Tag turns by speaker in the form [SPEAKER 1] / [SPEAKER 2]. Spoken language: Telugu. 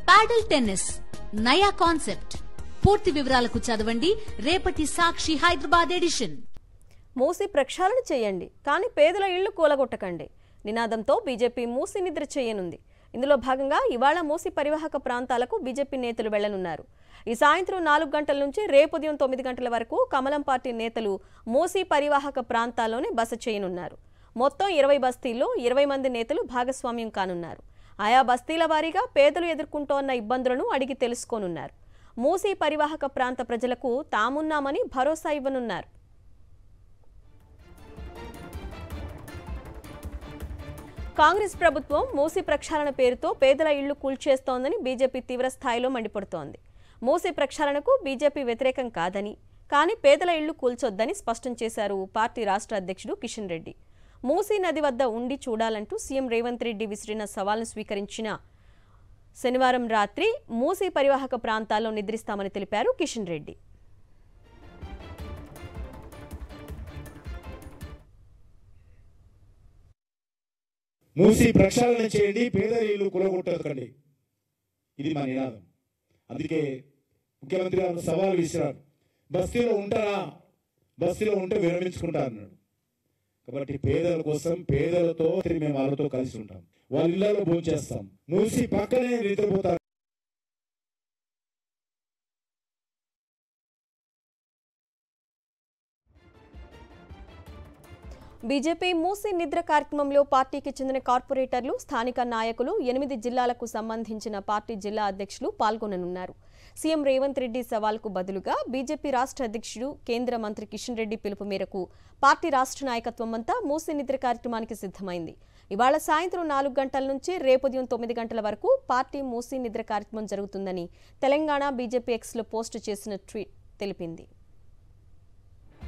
[SPEAKER 1] పాడల్ టెన్నిస్ నయా కాన్సెప్ట్. పూర్తి వివరాలకు చదవండి రేపటి సాక్షి హైదరాబాద్ ఎడిషన్.
[SPEAKER 2] మూసి ప్రక్షాళన చేయండి కానీ పేదల ఇళ్లు కూలగొట్టకండి నినాదంతో బీజేపీ మూసి నిద్ర చేయనుంది. ఇందులో భాగంగా ఇవాళ మూసి పరివాహక ప్రాంతాలకు బీజేపీ నేతలు వెళ్లనున్నారు. ఈ సాయంత్రం 4 గంటల నుంచి రేపు ఉదయం 9 గంటల వరకు కమలం పార్టీ నేతలు మూసి పరివాహక ప్రాంతాల్లోనే బస చేయనున్నారు. మొత్తం 20 బస్తీల్లో 20 మంది నేతలు భాగస్వామ్యం కానున్నారు. ఆయా బస్తీల వారీగా పేదలు ఎదుర్కొంటోన్న ఇబ్బందులను అడిగి తెలుసుకోనున్నారు. మూసి పరివాహక ప్రాంత ప్రజలకు తామున్నామని భరోసా ఇవ్వనున్నారు. కాంగ్రెస్ ప్రభుత్వం మూసి ప్రక్షాళన పేరుతో పేదల ఇళ్లు కూల్చేస్తోందని బీజేపీ తీవ్ర స్థాయిలో మండిపడుతోంది. మూసి ప్రక్షాళనకు బీజేపీ వ్యతిరేకం కాదని, కానీ పేదల ఇళ్లు కూల్చొద్దని స్పష్టం చేశారు పార్టీ రాష్ట్ర అధ్యక్షుడు కిషన్ రెడ్డి. మూసీ నది వద్ద ఉండి చూడాలంటూ సీఎం రేవంత్ రెడ్డి విసిరిన సవాల్ను స్వీకరించిన శనివారం రాత్రి మూసీ పరివాహక ప్రాంతాల్లో నిద్రిస్తామని తెలిపారు కిషన్ రెడ్డి.
[SPEAKER 3] మూసీ ప్రక్షాళన చేయండి, పేదల ఇల్లు కూలగొట్టకండి, ఇది మా నినాదం. అందుకే ముఖ్యమంత్రి గారు సవాల్ విసిరారు. బస్తీలో ఉంటారా, బస్తీలో ఉంటే విరమించుకుంటా అన్నాడు. కాబట్టి పేదల కోసం, పేదలతో మేము వాళ్ళతో కలిసి ఉంటాం, వాళ్ళ ఇళ్లలో భోంచేస్తాం, మూసి పక్కనే నిద్రపోతాం.
[SPEAKER 2] బీజేపీ మూసి నిద్ర కార్యక్రమంలో పార్టీకి చెందిన కార్పొరేటర్లు, స్థానిక నాయకులు, 8 జిల్లాలకు సంబంధించిన పార్టీ జిల్లా అధ్యక్షులు పాల్గొననున్నారు. సీఎం రేవంత్ రెడ్డి సవాల్కు బదులుగా బీజేపీ రాష్ట్ర అధ్యక్షుడు, కేంద్ర మంత్రి కిషన్ రెడ్డి పిలుపు మేరకు పార్టీ రాష్ట్ర నాయకత్వం అంతా మూసి నిద్ర కార్యక్రమానికి సిద్ధమైంది. ఇవాళ సాయంత్రం 4 గంటల నుంచి రేపు ఉదయం 9 గంటల వరకు పార్టీ మూసి నిద్ర కార్యక్రమం జరుగుతుందని తెలంగాణ బీజేపీ ఎక్స్లో పోస్టు చేసిన ట్వీట్ తెలిపింది.